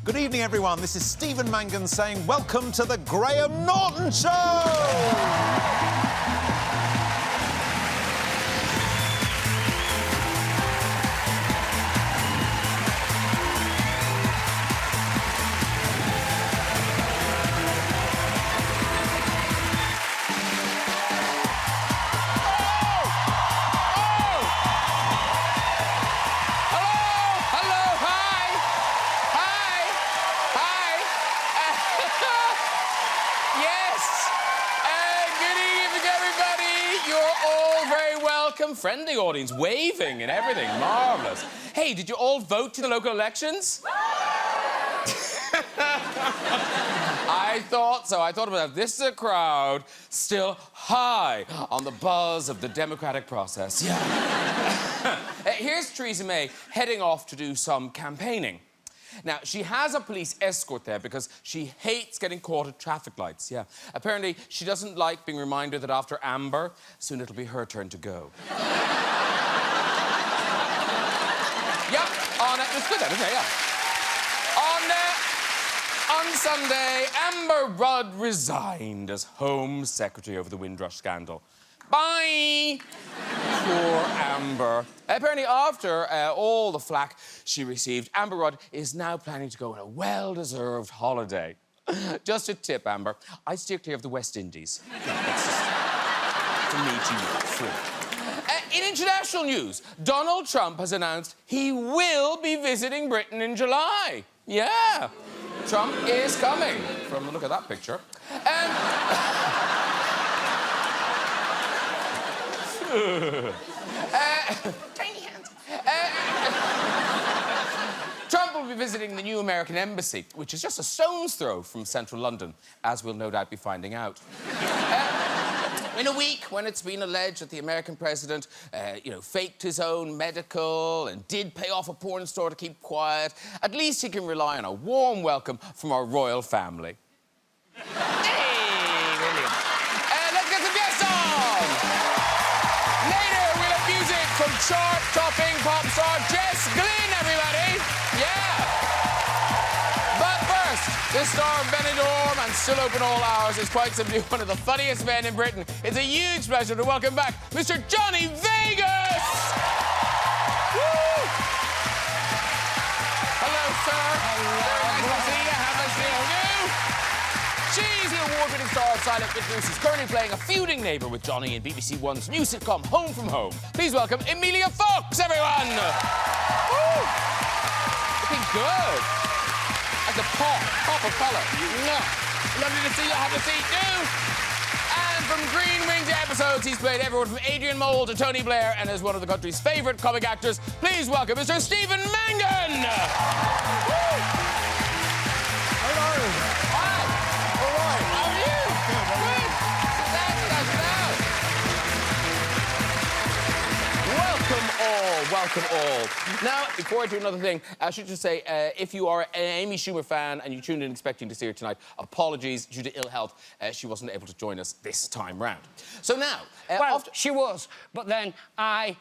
Good evening, everyone. This is Stephen Mangan saying welcome to the Graham Norton Show! Friendly audience, waving and everything. Marvellous. Hey, did you all vote in the local elections? I thought so. I thought about this. Is a crowd still high on the buzz of the democratic process. Yeah. Here's Theresa May heading off to do some campaigning. Now, she has a police escort there because she hates getting caught at traffic lights, yeah. Apparently, she doesn't like being reminded that after Amber, soon it'll be her turn to go. Yep, it's good then, isn't it? Yeah. On Sunday, Amber Rudd resigned as Home Secretary over the Windrush scandal. Bye! Poor Amber. Apparently, after all the flack she received, Amber Rudd is now planning to go on a well-deserved holiday. Just a tip, Amber. I steer clear of the West Indies. That's just from me to you, free. In international news, Donald Trump has announced he will be visiting Britain in July. Yeah. Trump is coming, from the look at that picture. Tiny hands. Trump will be visiting the new American embassy, which is just a stone's throw from central London, as we'll no doubt be finding out. In a week when it's been alleged that the American president, faked his own medical and did pay off a porn star to keep quiet, at least he can rely on a warm welcome from our royal family. Hey, William. Let's get some guests on! Later, we'll have music from chart-topping pop star Jess Glynn, everybody! Yeah! But first, this star of Benidorm and still open all hours is quite simply one of the funniest men in Britain. It's a huge pleasure to welcome back Mr. Johnny Vegas! Woo! Hello, sir. Hello. Nice to see you. Have a seat. She's the award-winning star of Silent Witness, who's currently playing a feuding neighbour with Johnny in BBC One's new sitcom Home from Home. Please welcome Emilia Fox, everyone! Woo! Looking good. Like a pop of colour. Lovely to see you. Have a seat, too. And from Green Wing to episodes, he's played everyone from Adrian Mole to Tony Blair and is one of the country's favourite comic actors. Please welcome Mr. Stephen Mangan! Woo! Hello. Welcome all. Now, before I do another thing, I should just say, if you are an Amy Schumer fan and you tuned in expecting to see her tonight, apologies due to ill health. She wasn't able to join us this time round. So now... she was, but then I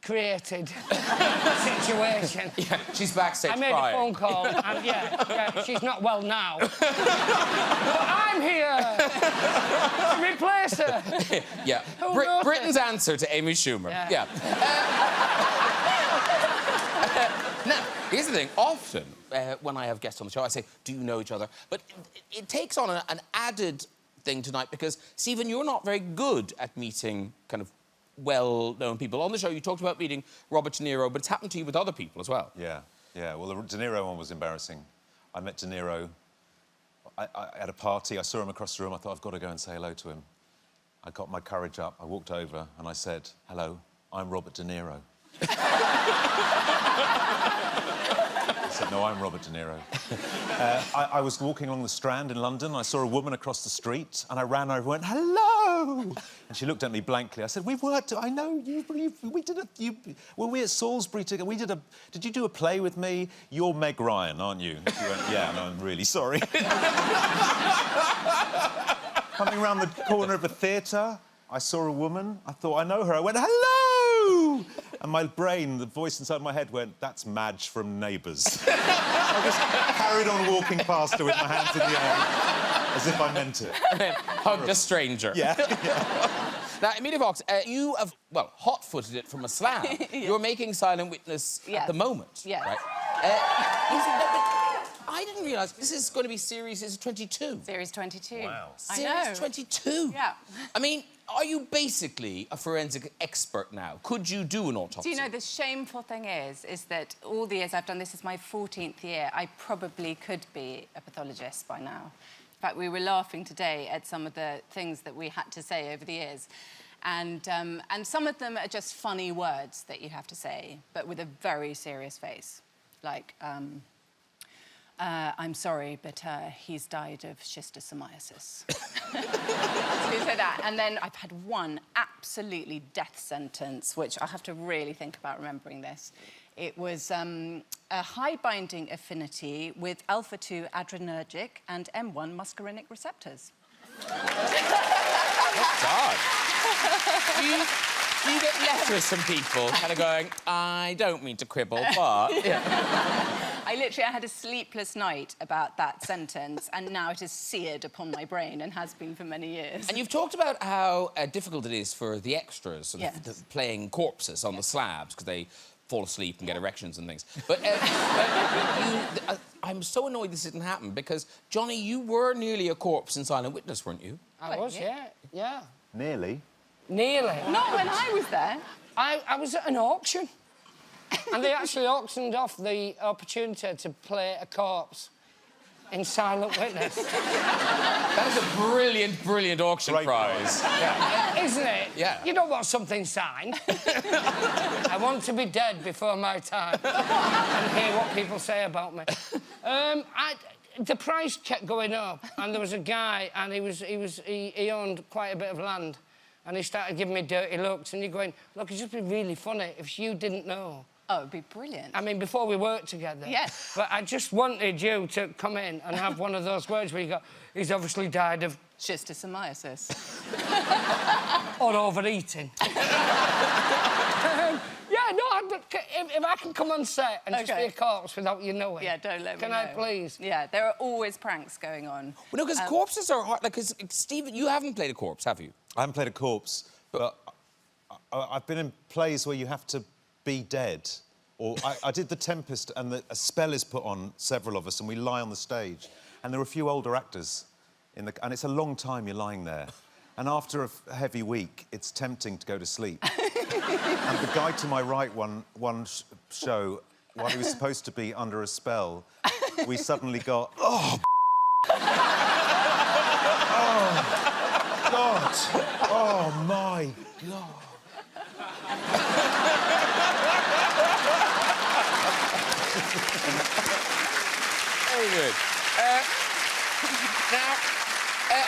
created a situation. Yeah, she's backstage I made a phone call, and yeah, she's not well now. But I'm here to replace her. Yeah, Britain's answer to Amy Schumer. Yeah. Now, here's the thing. Often, when I have guests on the show, I say, do you know each other? But it takes on an added thing tonight because, Stephen, you're not very good at meeting kind of well-known people. On the show, you talked about meeting Robert De Niro, but it's happened to you with other people as well. Yeah. Well, the De Niro one was embarrassing. I met De Niro at a party. I saw him across the room. I thought, I've got to go and say hello to him. I got my courage up. I walked over and I said, hello, I'm Robert De Niro. He said, no, I'm Robert De Niro. I was walking along the Strand in London. I saw a woman across the street, and I ran over and went, hello! And she looked at me blankly. I said, we've worked... I know, we did a... were we at Salisbury together? Did you do a play with me? You're Meg Ryan, aren't you? She went, yeah, no, I'm really sorry. Coming round the corner of a theatre, I saw a woman. I thought, I know her. I went, hello! And my brain, the voice inside my head went, that's Madge from Neighbours. I just carried on walking past her with my hands in the air, as if I meant it. And then hugged a stranger. Yeah. Now, Emilia Fox, you have, well, hot-footed it from a slab. You're making Silent Witness at the moment, right? I didn't realise this is going to be series 22. Series 22. Wow. Series 22? Yeah. I mean, are you basically a forensic expert now? Could you do an autopsy? Do you know, the shameful thing is that all the years I've done, this is my 14th year, I probably could be a pathologist by now. In fact, we were laughing today at some of the things that we had to say over the years. And some of them are just funny words that you have to say, but with a very serious face. Like, I'm sorry, but he's died of schistosomiasis. So you say that. And then I've had one absolutely death sentence, which I have to really think about remembering this. It was a high-binding affinity with alpha-2 adrenergic and M1 muscarinic receptors. Oh, God. Do you get letters from people kind of going, I don't mean to quibble, but... I had a sleepless night about that sentence, and now it is seared upon my brain and has been for many years. And you've talked about how difficult it is for the extras sort of playing corpses on the slabs, because they fall asleep and get erections and things. But I'm so annoyed this didn't happen, because, Johnny, you were nearly a corpse in Silent Witness, weren't you? I was, yeah. Nearly. Nearly. Not when I was there. I was at an auction. And they actually auctioned off the opportunity to play a corpse in Silent Witness. That is a brilliant, brilliant auction prize. Isn't it? Yeah. You don't want something signed. I want to be dead before my time and hear what people say about me. The price kept going up, and there was a guy, and he owned quite a bit of land, and he started giving me dirty looks, and you're going, look, it'd just be really funny if you didn't know. Oh, it'd be brilliant. I mean, before we worked together. Yes. But I just wanted you to come in and have one of those words where you go, he's obviously died of... Schistosomiasis. or overeating. If I can come on set and just be a corpse without you knowing. Yeah, don't let me know. Can I please? Yeah, there are always pranks going on. Well, no, because corpses are hard. Like, because, Stephen, you haven't played a corpse, have you? I haven't played a corpse, but I've been in plays where you have to be dead. Or I did The Tempest, and a spell is put on several of us, and we lie on the stage. And there are a few older actors, and it's a long time you're lying there. And after a heavy week, it's tempting to go to sleep. And the guy to my right, one show, while he was supposed to be under a spell, we suddenly got, oh, oh, God, oh, my God. Very good. Now,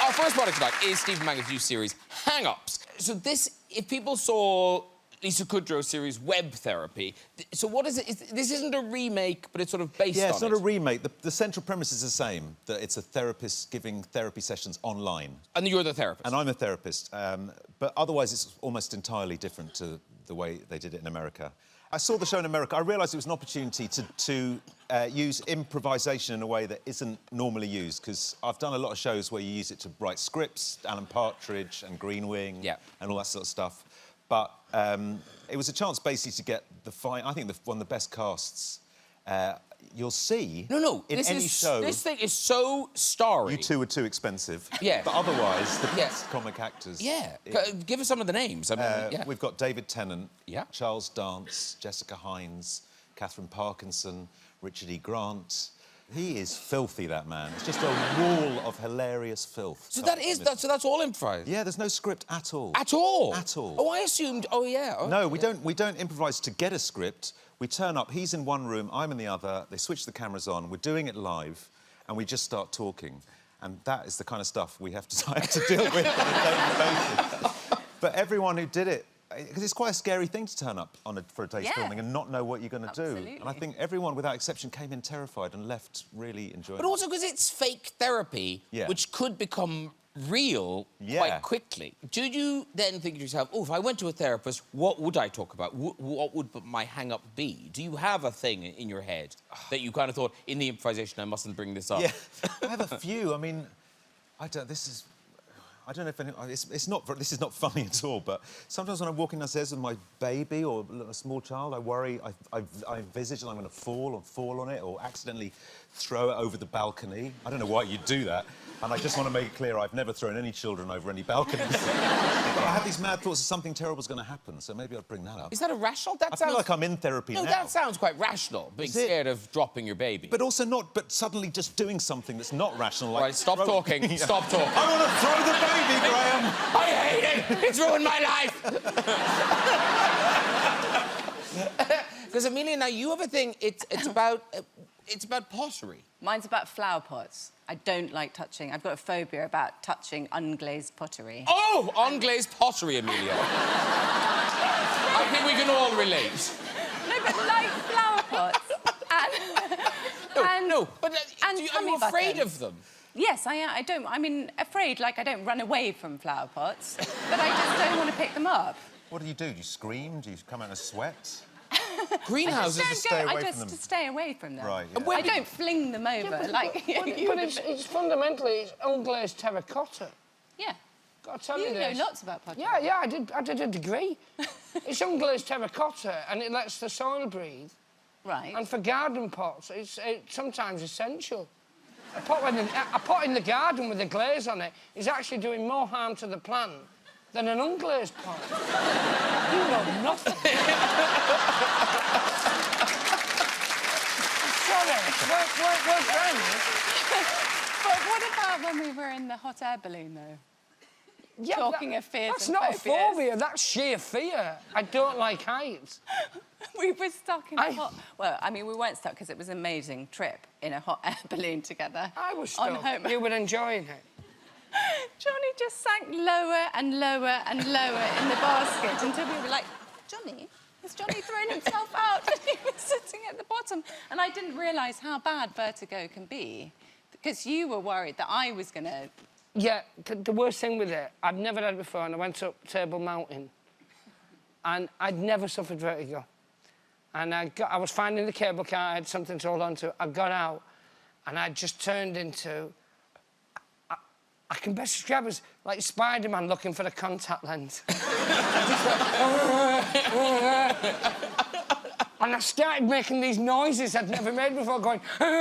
our first product tonight is Stephen Mangan's new series, Hang-Ups. So this, if people saw Lisa Kudrow's series Web Therapy, so what is it? This isn't a remake, but it's sort of based on it. Yeah, it's not a remake. The central premise is the same, that it's a therapist giving therapy sessions online. And you're the therapist. And I'm a therapist. But otherwise, it's almost entirely different to the way they did it in America. I saw the show in America. I realised it was an opportunity to use improvisation in a way that isn't normally used, because I've done a lot of shows where you use it to write scripts, Alan Partridge and Green Wing and all that sort of stuff. But it was a chance basically to get I think one of the best casts you'll see in any show. This thing is so starry. You two are too expensive. Yeah. But otherwise, the best comic actors. Yeah. Give us some of the names. I mean, We've got David Tennant, Yeah. Charles Dance, Jessica Hines, Catherine Parkinson, Richard E. Grant. He is filthy, that man. It's just a wall of hilarious filth. So that's all improvised? Yeah, there's no script at all. At all? At all. Oh, I assumed... Oh, yeah. Oh, no, we don't improvise to get a script. We turn up, he's in one room, I'm in the other, they switch the cameras on, we're doing it live, and we just start talking. And that is the kind of stuff we have to deal with on a daily basis. But everyone who did it, because it's quite a scary thing to turn up for a day's filming and not know what you're going to do. And I think everyone, without exception, came in terrified and left really enjoying it. But also because it's fake therapy, which could become real quite quickly. Do you then think to yourself, oh, if I went to a therapist, what would I talk about? What would my hang-up be? Do you have a thing in your head that you kind of thought, in the improvisation, I mustn't bring this up? Yeah, I have a few. I mean, I don't know if this is not funny at all, but sometimes when I'm walking downstairs with my baby or a small child, I worry, I envisage that I'm going to fall on it, or accidentally throw it over the balcony. I don't know why you'd do that. And I just want to make it clear, I've never thrown any children over any balconies. But I have these mad thoughts that something terrible's going to happen, so maybe I'd bring that up. Is that irrational? I feel like I'm in therapy now. No, that sounds quite rational, being scared of dropping your baby. But also not, but suddenly just doing something that's not rational, like... Right, stop talking, stop talking. I want to throw the baby, Graham! I hate it! It's ruined my life! Because, Emilia, now you have a thing, it's about pottery. Mine's about flower pots. I don't like touching. I've got a phobia about touching unglazed pottery. Oh, unglazed pottery, Emilia. I think we can all relate. No, but like flower pots and are you afraid buttons. of them? Yes, I am. I mean, afraid, like I don't run away from flower pots, but I just don't want to pick them up. What do? Do you scream? Do you come out in a sweat? Greenhouses just stay away from them. To stay away from them. Right, yeah. I don't fling them over like... But it's fundamentally unglazed terracotta. Yeah. Got to tell you know this. lots about pottery. Yeah, I did a degree. It's unglazed terracotta, and it lets the soil breathe. Right. And for garden pots, it's sometimes essential. A pot in the garden with a glaze on it is actually doing more harm to the plant than an unglazed pot. You know nothing. Sorry, we're friends. But what about when we were in the hot air balloon, though? Yeah, Talking of fears that's and not phobias. a phobia, that's sheer fear. I don't like heights. We were stuck in a hot... Well, I mean, we weren't stuck because it was an amazing trip in a hot air balloon together. I was stuck. You were enjoying it. Johnny just sank lower and lower and lower in the basket until we were like, Johnny, has Johnny thrown himself out? And he was sitting at the bottom. And I didn't realise how bad vertigo can be because you were worried that I was going to... Yeah, the worst thing with it, I'd never had it before, and I went up Table Mountain, and I'd never suffered vertigo. And I was finding the cable car, I had something to hold on to. I got out, and I just turned into... I can best describe it as like Spider-Man looking for the contact lens. And I started making these noises I'd never made before, going... And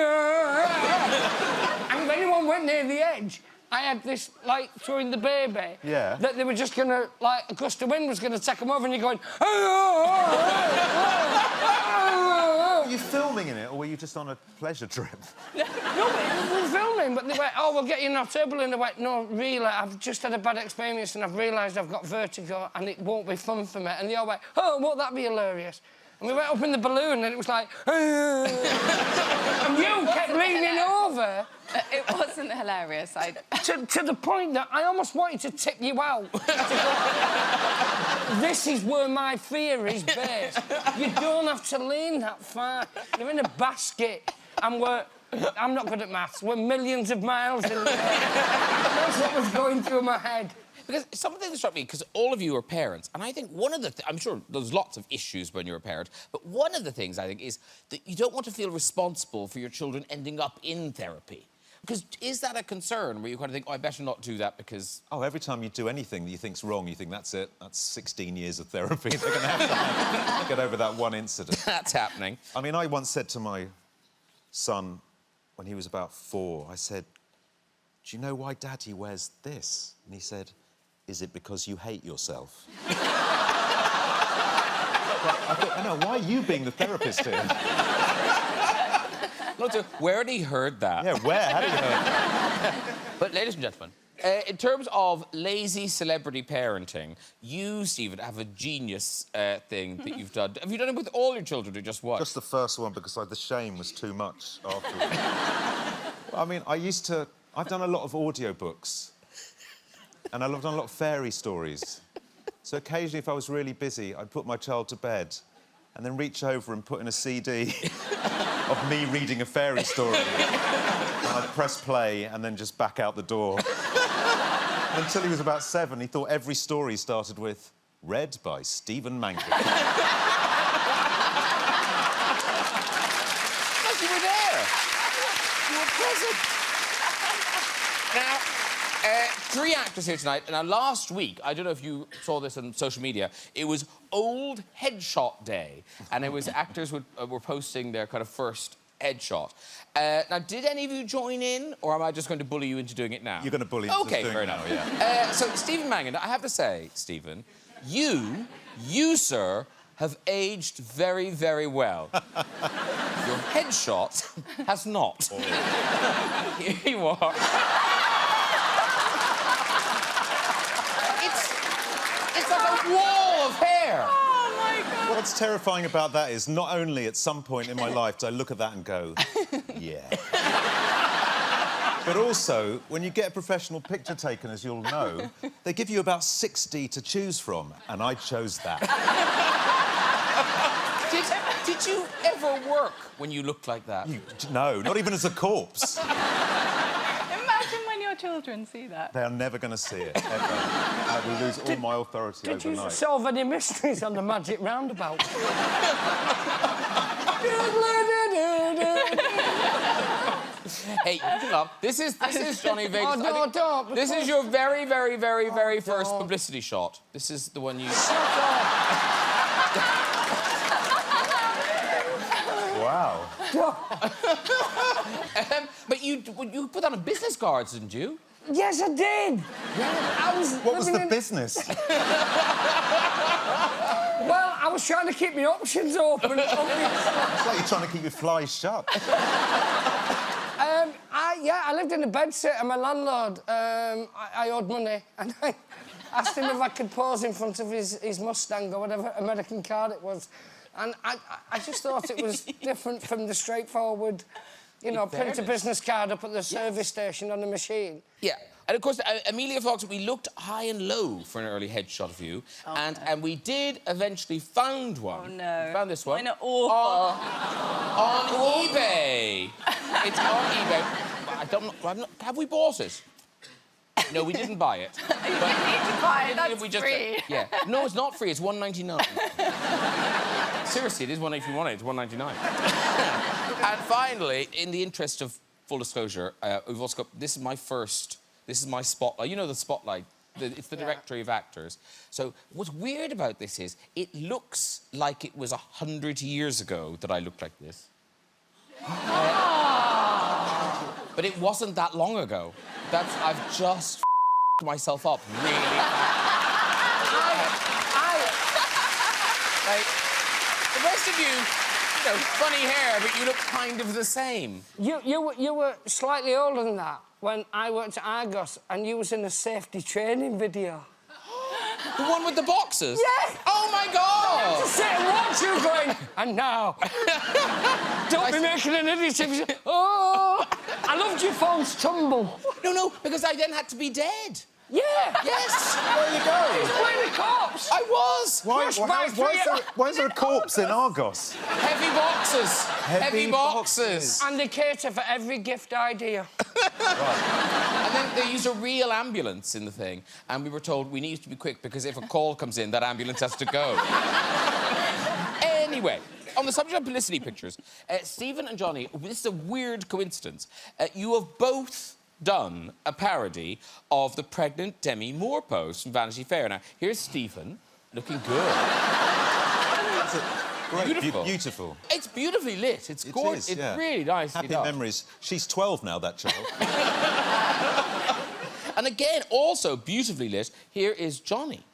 if anyone went near the edge, I had this, like, throwing the baby... Yeah. ...that they were just going to, like, a gust of wind was going to take them over, and you're going... Were you filming in it, or were you just on a pleasure trip? No, we were filming, but they went, oh, we'll get you in our table, and I went, no, really, I've just had a bad experience, and I've realised I've got vertigo, and it won't be fun for me. And they all went, oh, won't that be hilarious? And we went up in the balloon, and it was like... and you kept leaning over. It wasn't hilarious. To the point that I almost wanted to tip you out. This is where my fear is based. You don't have to lean that far. You're in a basket, and I'm not good at maths. We're millions of miles in the air. That's what was going through my head. Because something that struck me, because all of you are parents, and I think one of the... I'm sure there's lots of issues when you're a parent, but one of the things, I think, is that you don't want to feel responsible for your children ending up in therapy. Because is that a concern, where you kind of think, oh, I better not do that because... Oh, every time you do anything that you think's wrong, you think, that's it, that's 16 years of therapy. They're going to have to get over that one incident. That's happening. I mean, I once said to my son, when he was about 4, I said, do you know why Daddy wears this? And he said, is it because you hate yourself? I thought, no, why are you being the therapist here? Where had he heard that? Yeah, where had he heard that? But, ladies and gentlemen, in terms of lazy celebrity parenting, you, Stephen, have a genius thing that you've done. Have you done it with all your children or just one? Just the first one, because the shame was too much afterwards. I mean, I've done a lot of audiobooks. And I've done a lot of fairy stories. So occasionally, if I was really busy, I'd put my child to bed and then reach over and put in a CD of me reading a fairy story. I'd press play and then just back out the door. Until he was about 7, he thought every story started with, read by Stephen Mangan. Like you were there. You were present. Now, 3 actors here tonight. Now, last week, I don't know if you saw this on social media, it was Old Headshot Day, and it was actors were posting their kind of first headshot. Now, did any of you join in, or am I just going to bully you into doing it now? You're going to bully into Okay, doing fair it now, enough. yeah. So, Stephen Mangan, I have to say, Stephen, you, sir, have aged very, very well. Your headshot has not. Oh. Here you are. It's like a wall of hair. Oh, my God. What's terrifying about that is not only at some point in my life do I look at that and go, yeah. But also, when you get a professional picture taken, as you'll know, they give you about 60 to choose from, and I chose that. Did you ever work when you looked like that? No, not even as a corpse. Imagine when your children see that. They are never going to see it, ever. I will lose all my authority Did you overnight. solve any mysteries on the magic roundabout? Hey, look, this is Johnny Vegas. Oh, no, don't. This is your very, very, very, very first publicity shot. This is the one you... Wow. But you put on a business cards, didn't you? Yes, I did. What was the business? Well, I was trying to keep my options open. It's like you're trying to keep your flies shut. I lived in a bedsitter. My landlord, I owed money, and I asked him if I could pose in front of his Mustang or whatever American car it was. And I just thought it was different from the straightforward, you know, print a business card up at the service station on the machine. Yeah. And, of course, Emilia thought we looked high and low for an early headshot of you. Oh, and we did eventually find one. Oh, no. We found this one. Mine are awful. On eBay. It's on eBay. Have we bought it? No, we didn't buy it. You need to buy it, that's free. Yeah. No, it's not free, it's $1.99. Seriously, it is $1.99, if you want it, it's $1.99. And finally, in the interest of full disclosure, we've also got... This is my spotlight. You know the spotlight? It's the directory of actors. So what's weird about this is it looks like it was 100 years ago that I looked like this. But it wasn't that long ago. I've just myself up really. Like, the rest of you know, funny hair, but you look kind of the same. You were slightly older than that when I worked at Argos, and you was in a safety training video. The one with the boxes? Yeah! Oh, my God! To sit and watch you going, and now, don't be making an idiot of you. Oh! I loved your phone's tumble. No, because I then had to be dead. Yeah! Yes! Where are you going? Playing the cops! I was! Why is there a corpse in Argos? Heavy boxes! Heavy boxes! And they cater for every gift idea. And then they use a real ambulance in the thing, and we were told we need to be quick because if a call comes in, that ambulance has to go. Anyway, on the subject of publicity pictures, Stephen and Johnny, this is a weird coincidence. You have both done a parody of the pregnant Demi Moore pose from Vanity Fair. Now, here's Stephen, looking good. Great, beautiful. It's beautifully lit. It's gorgeous. Is, yeah. It's really nice. Happy memories. She's 12 now, that child. And again, also beautifully lit, here is Johnny.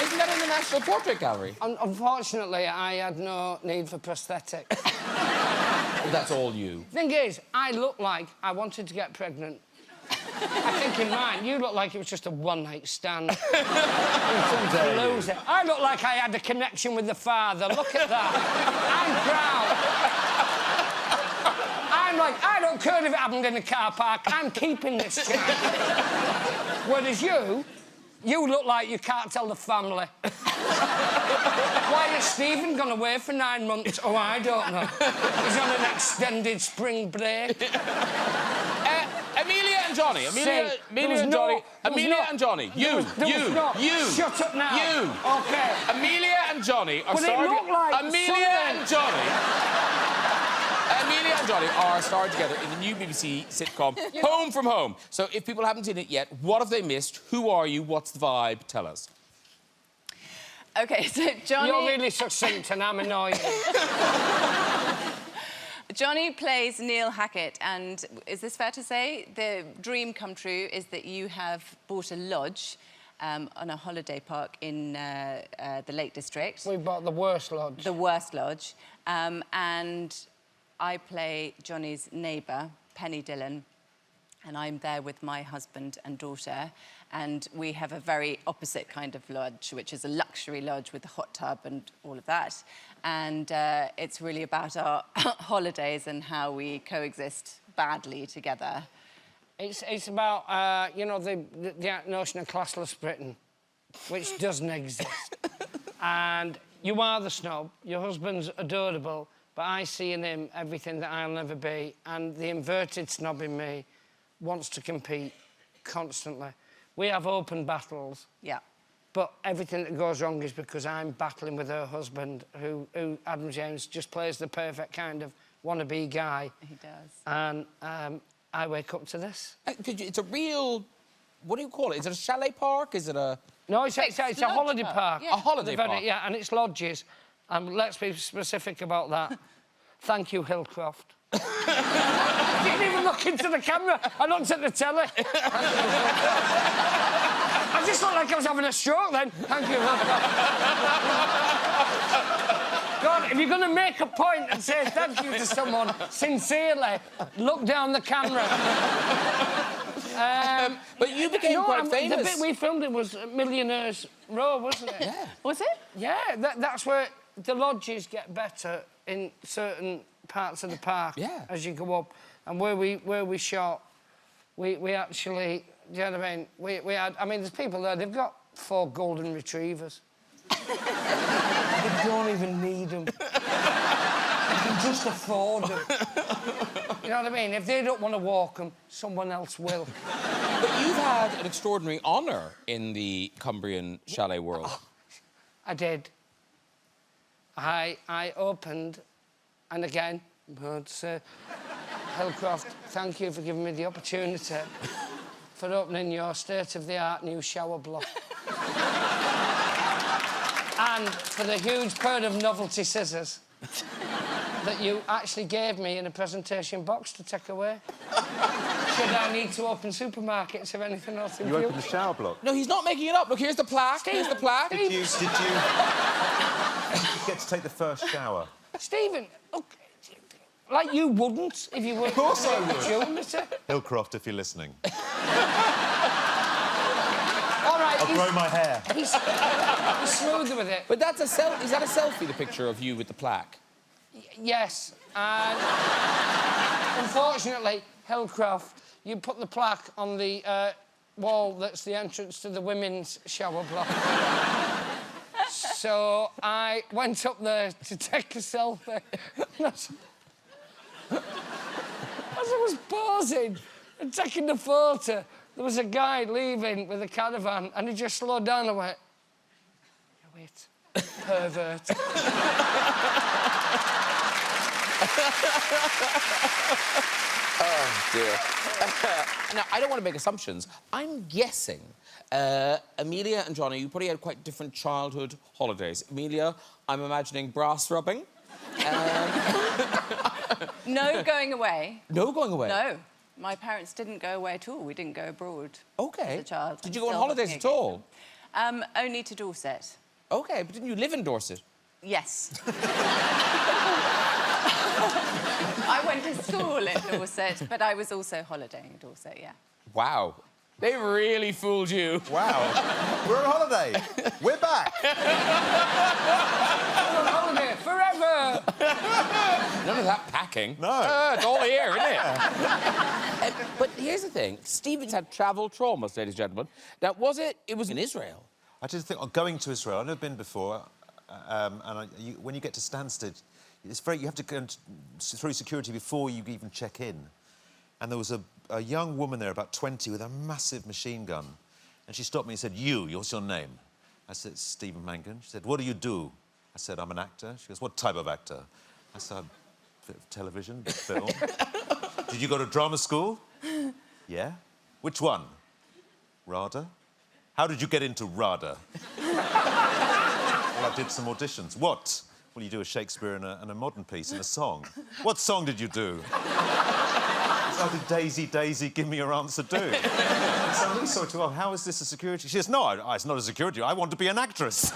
Isn't that in the National Portrait Gallery? Unfortunately, I had no need for prosthetic. Well, that's all you. Thing is, I look like I wanted to get pregnant. I think in mine, you look like it was just a one-night stand. Loser. I look like I had a connection with the father. Look at that. I'm proud. I'm like, I don't care if it happened in the car park. I'm keeping this child. Whereas you You look like you can't tell the family. Why is Stephen gone away for 9 months? Oh, I don't know. He's on an extended spring break. Amelia and Johnny. Amelia and Johnny. You. Shut up now. You. OK. Amelia and Johnny are But it looked like Amelia and Johnny are starred together in the new BBC sitcom Home from Home. So if people haven't seen it yet, what have they missed? Who are you? What's the vibe? Tell us. OK, so Johnny... You're really succinct and I'm annoyed. Johnny plays Neil Hackett, and is this fair to say? The dream come true is that you have bought a lodge on a holiday park in the Lake District. We bought the worst lodge. The worst lodge. And I play Johnny's neighbour, Penny Dillon, and I'm there with my husband and daughter, and we have a very opposite kind of lodge, which is a luxury lodge with a hot tub and all of that. And it's really about our holidays and how we coexist badly together. It's about, you know, the notion of classless Britain, which doesn't exist. And you are the snob, your husband's adorable, but I see in him everything that I'll never be, and the inverted snob in me wants to compete constantly. We have open battles. Yeah. But everything that goes wrong is because I'm battling with her husband, who Adam James just plays the perfect kind of wannabe guy. He does. And I wake up to this. It's a real... What do you call it? Is it a chalet park? Is it a... No, it's a holiday park. Yeah. A holiday park? Yeah, and it's lodges. And let's be specific about that. Thank you, Hillcroft. I didn't even look into the camera. I looked at the telly. I just looked like I was having a stroke then. Thank you, Hillcroft. God, if you're going to make a point and say thank you to someone sincerely, look down the camera. But you became quite famous. The bit we filmed it was Millionaires Row, wasn't it? Yeah. Was it? Yeah, that's where the lodges get better in certain parts of the park as you go up. And where we shot, we actually, do you know what I mean? We had, I mean, there's people there, they've got 4 golden retrievers. They don't even need them. They can just afford them. You know what I mean? If they don't want to walk them, someone else will. But you've had an extraordinary honour in the Cumbrian chalet world. Oh, I did. I opened, and again, I'd say, Hillcroft, thank you for giving me the opportunity for opening your state-of-the-art new shower block. And for the huge pair of novelty scissors that you actually gave me in a presentation box to take away. Should I need to open supermarkets or anything else in You opened the shower block? No, he's not making it up. Look, here's the plaque. Here's the plaque. Did you get to take the first shower? Stephen, look, like you wouldn't if you were... Of course I would. Hillcroft, if you're listening. All right, I'll grow my hair. He's smoother with it. But that's a selfie. Is that a selfie, the picture of you with the plaque? Yes, and unfortunately, Hillcroft, you put the plaque on the wall that's the entrance to the women's shower block. So I went up there to take a selfie. As I was pausing and taking the photo, there was a guy leaving with a caravan, and he just slowed down and went, "You wait, pervert." Oh, dear. Now, I don't want to make assumptions. I'm guessing Emilia and Johnny, you probably had quite different childhood holidays. Emilia, I'm imagining brass rubbing. No going away. No going away? No. My parents didn't go away at all. We didn't go abroad OK. as a child. Did you go on holidays at all? Only to Dorset. OK, but didn't you live in Dorset? Yes. I went to school in Dorset, but I was also holidaying in Dorset, yeah. Wow. They really fooled you. Wow. We're on holiday. We're back. We're on holiday forever. None of of that packing. No. It's all here, isn't it? But here's the thing. Stephen's had travel traumas, ladies and gentlemen. Now, it was in Israel. I just think, going to Israel, I've never been before, when you get to Stansted, you have to go through security before you even check in. And there was a young woman there, about 20, with a massive machine gun. And she stopped me and said, what's your name? I said, Stephen Mangan. She said, what do you do? I said, I'm an actor. She goes, what type of actor? I said, television, film. Did you go to drama school? Yeah. Which one? RADA. How did you get into RADA? Well, I did some auditions. What? Well, you do a Shakespeare and a modern piece and a song. What song did you do? So I did Daisy, Daisy, give me your answer, do. So I'm really sorry to her, how is this a security? She says, no, it's not a security. I want to be an actress.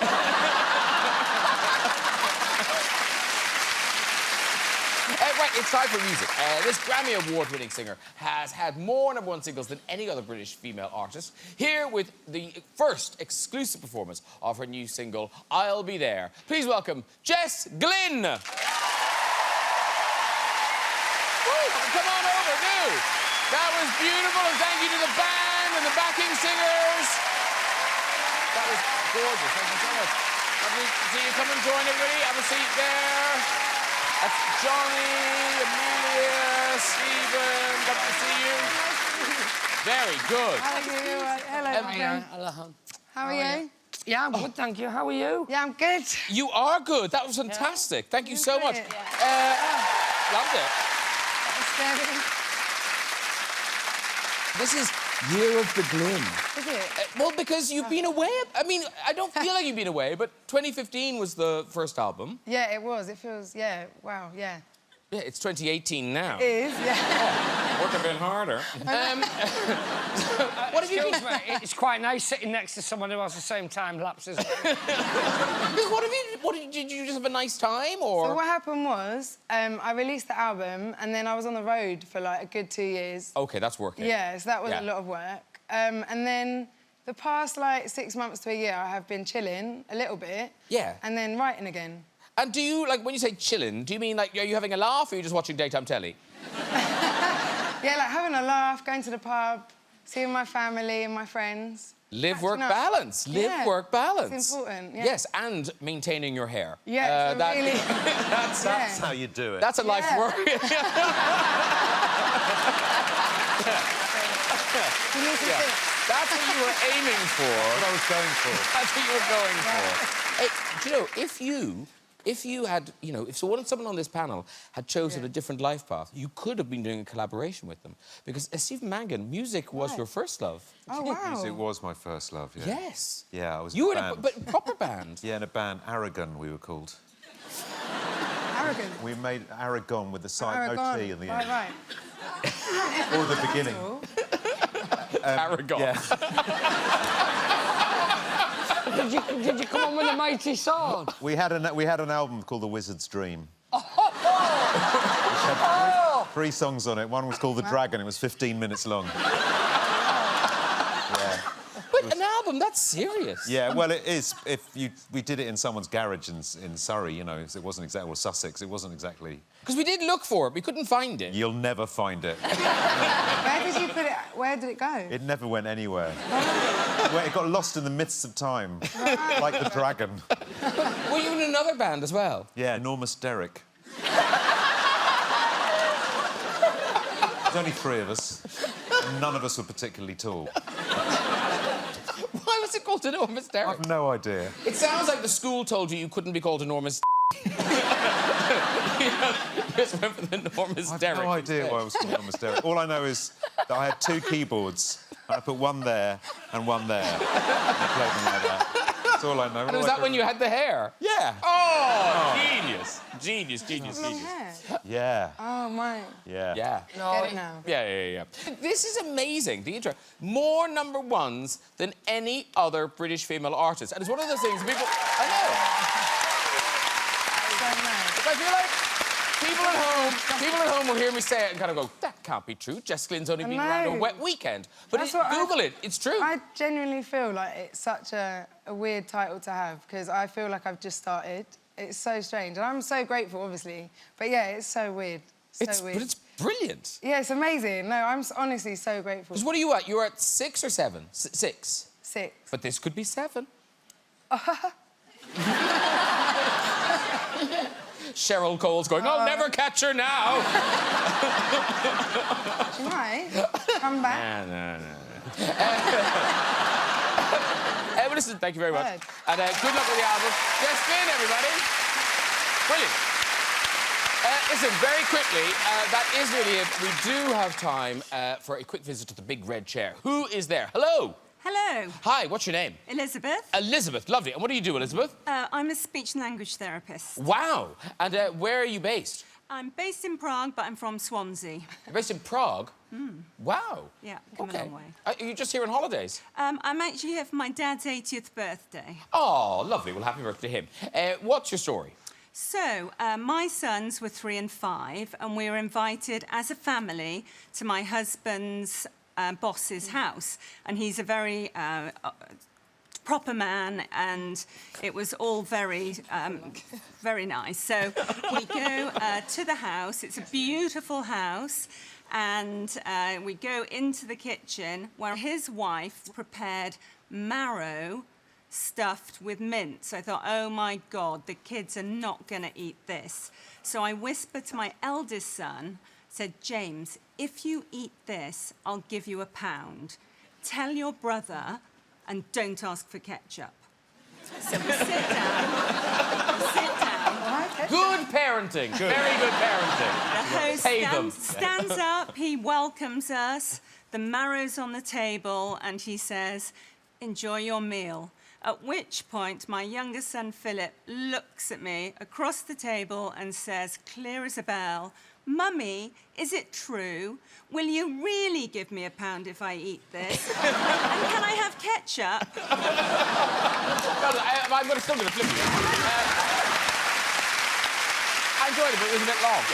Right, it's time for music. This Grammy Award-winning singer has had more #1 singles than any other British female artist. Here with the first exclusive performance of her new single, I'll Be There. Please welcome Jess Glynn. Woo! Come on over, do. That was beautiful, and thank you to the band and the backing singers. That was gorgeous. Thank you so much. Lovely to see you. Come and join everybody. Have a seat there. That's Johnny, Emilia, Stephen. Good to see you. Very good. How are you? Hello. Hello. How are you? Yeah, I'm good, thank you. How are you? Yeah, I'm good. You are good. That was fantastic. Thank you so much. Great. Loved it. This is Year of the Glynn. Is it? Well, because you've been away. I mean, I don't feel like you've been away, but 2015 was the first album. Yeah, it was. It feels, yeah, wow, yeah. Yeah, it's 2018 now. It is, yeah. Work a bit harder. What have you been... Excuse me, it's quite nice sitting next to someone who has the same time lapse, isn't it? Did you just have a nice time, or...? So what happened was, I released the album, and then I was on the road for, like, a good 2 years. OK, that's working. Yeah, so that was a lot of work. And then the past, like, 6 months to a year, I have been chilling a little bit. Yeah. And then writing again. And do you, like, when you say chilling, do you mean, like, are you having a laugh, or are you just watching daytime telly? Yeah, like, having a laugh, going to the pub, seeing my family and my friends. Live-work balance. Live-work balance. It's important, yeah. Yes, and maintaining your hair. Yeah, really... That's how you do it. That's a life's work. You need to think. That's what you were aiming for. That's what I was going for. That's what you were going for. Hey, do you know, if you had, you know, if someone on this panel had chosen a different life path, you could have been doing a collaboration with them. Because, Stephen Mangan, music was your first love. Oh, wow. Music was my first love, yeah. Yes. Yeah, I was You were in in a a band. proper band. Yeah, in a band, Aragon, we were called. Arrogant. We made Aragon with the side no T in the end. Right. Or the beginning. Aragon. Yeah. Did you come on with a mighty sword? We had an album called The Wizard's Dream. Which had three songs on it. One was called The Dragon. It was 15 minutes long. Yeah. But an album, that's serious. Yeah, well, it is. We did it in someone's garage in Surrey, you know, it wasn't exactly, or Sussex, it wasn't exactly... Because we did look for it, we couldn't find it. You'll never find it. Where did you put it? Where did it go? It never went anywhere. Well, it got lost in the midst of time, like the dragon. Were you in another band as well? Yeah, Enormous Derek. There's only three of us. And none of us were particularly tall. Why was it called Enormous Derek? I've no idea. It sounds like the school told you couldn't be called Enormous Just went for the Enormous Derek. I've no idea why I was called Enormous Derek. All I know is that I had two keyboards. And I put one there and one there. And I played them like that. That's all I know. And was that when you had the hair? Yeah. Oh, genius. Genius, genius, Long genius. hair. Yeah. Oh, my. Yeah. Yeah. Get it now. Yeah. This is amazing, the intro. More #1s than any other British female artist. And it's one of those things people... I know. So nice. I feel like people at home will hear me say it and kind of go, that can't be true. Jess Glyn's only been around a wet weekend. But Google it, it's true. I genuinely feel like it's such a weird title to have, because I feel like I've just started It's so strange. And I'm so grateful, obviously. But yeah, it's so weird. So weird. But it's brilliant. Yeah, it's amazing. No, I'm honestly so grateful. Because what are you at? You're at 6 or 7? 6. 6. But this could be 7. Cheryl Cole's going, I'll never catch her now. She might. Come back. No. Well, listen, thank you very much. Good. And good luck with the album. Yes, Finn, everybody. Brilliant. Listen, very quickly, that is really it. We do have time for a quick visit to the big red chair. Who is there? Hello. Hello. Hi, what's your name? Elizabeth. Elizabeth, lovely. And what do you do, Elizabeth? I'm a speech and language therapist. Wow. And where are you based? I'm based in Prague, but I'm from Swansea. You're based in Prague? Wow. Yeah, come a long way. Are you just here on holidays? I'm actually here for my dad's 80th birthday. Oh, lovely. Well, happy birthday to him. What's your story? So, my sons were 3 and 5, and we were invited as a family to my husband's boss's house. And he's a very proper man, and it was all very, very nice. So we go to the house. It's a beautiful house. And we go into the kitchen where his wife prepared marrow stuffed with mint. So I thought, oh, my God, the kids are not going to eat this. So I whispered to my eldest son, said, James, if you eat this, I'll give you £1. Tell your brother and don't ask for ketchup. So we sit down. Good parenting. Good. Very good parenting. The host Pay them. stands up, he welcomes us, the marrow's on the table, and he says, enjoy your meal. At which point, my younger son, Philip, looks at me across the table and says, clear as a bell, Mummy, is it true? Will you really give me £1 if I eat this? And can I have ketchup? I'm still going to flip you. I enjoyed it, but it was a bit long.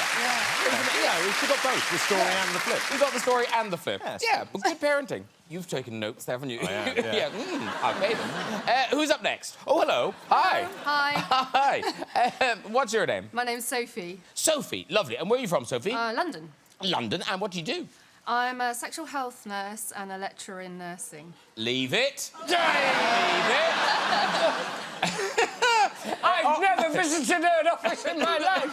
Yeah, we got both, the story and the flip. We got the story and the flip. Yes. Yeah, but good parenting. You've taken notes, haven't you? I am, yeah. I'll pay them. Who's up next? Oh, hello. Hi. Hi, Hi. What's your name? my name's Sophie. Sophie. Lovely. And where are you from, Sophie? London. London. And what do you do? I'm a sexual health nurse and a lecturer in nursing. Leave it. Leave it. I've never visited an office in my life.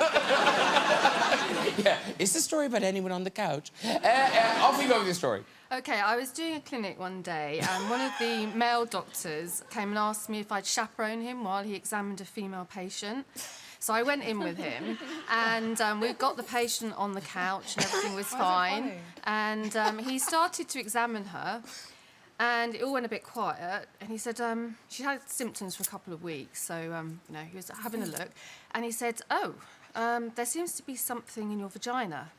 Yeah. Is the story about anyone on the couch? Off you go with your story. OK, I was doing a clinic one day and one of the male doctors came and asked me if I'd chaperone him while he examined a female patient. So I went in with him and we got the patient on the couch and everything was fine. And he started to examine her and it all went a bit quiet. And he said she had symptoms for a couple of weeks. So, you know, he was having a look. And he said, oh, there seems to be something in your vagina.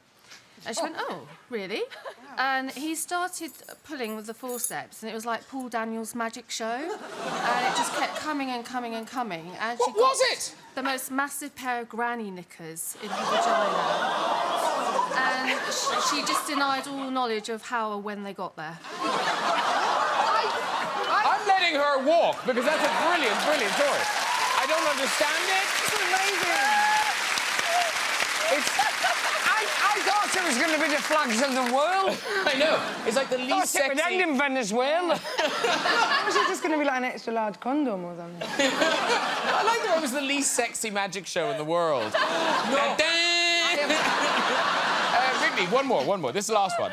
And she went, oh, really? Wow. And he started pulling with the forceps, and it was like Paul Daniels' magic show. And it just kept coming and coming and coming. And What was it? The most massive pair of granny knickers in her vagina. And she just denied all knowledge of how or when they got there. I'm letting her walk, because that's a brilliant, brilliant story. I don't understand it. It's amazing. I thought it was going to be the flags of the world. I know. It's like the I least thought it would end sexy... in Venezuela. Was it just going to be like an extra large condom or something? I like that it was the least sexy magic show in the world. No. Ridley, one more. This is the last one.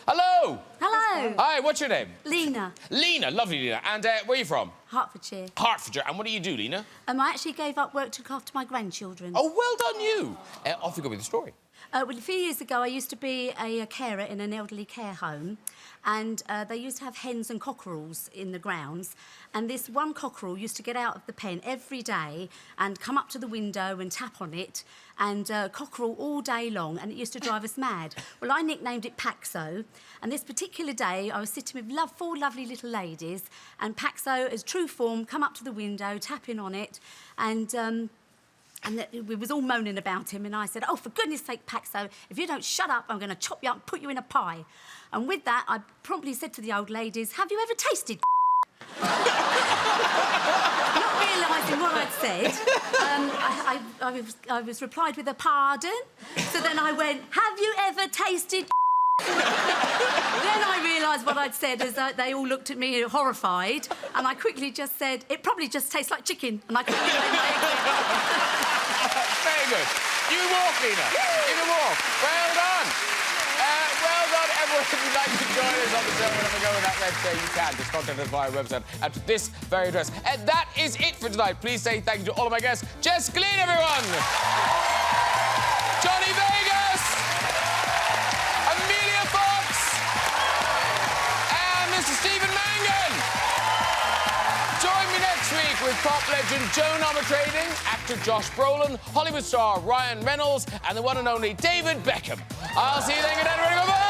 Hello. Hello. Hi, what's your name? Lena, Lena, lovely Lena. And where are you from? Hertfordshire. Hertfordshire. And what do you do, Lena? I actually gave up work to look after my grandchildren. Oh, well done you. Off you go with the story. Well, a few years ago, I used to be a carer in an elderly care home, and they used to have hens and cockerels in the grounds. And this one cockerel used to get out of the pen every day and come up to the window and tap on it, and cockerel all day long, and it used to drive us mad. Well, I nicknamed it Paxo, and this particular day, I was sitting with four lovely little ladies, and Paxo, as true form, come up to the window, tapping on it, and we was all moaning about him, and I said, oh, for goodness sake, Paxo, if you don't shut up, I'm going to chop you up and put you in a pie. And with that, I promptly said to the old ladies, have you ever tasted Not realising what I'd said, I was replied with a pardon. So then I went, have you ever tasted Then I realised what I'd said is that they all looked at me horrified, and I quickly just said, it probably just tastes like chicken, and I quickly made my exit. Very good. You walk, Lena. You can walk. Well done. Well done, everyone. If you'd like to join us on the show whenever we go on that website, you can. Just contact us via our website at this very address. And that is it for tonight. Please say thank you to all of my guests. Jess Glynn, everyone. Johnny Vegas. Emilia Fox. And Mr. Stephen Mangan. Join me next week with pop legend Joan Armatrading, actor Josh Brolin, Hollywood star Ryan Reynolds, and the one and only David Beckham. I'll see you then. Good night, everybody. Bye-bye.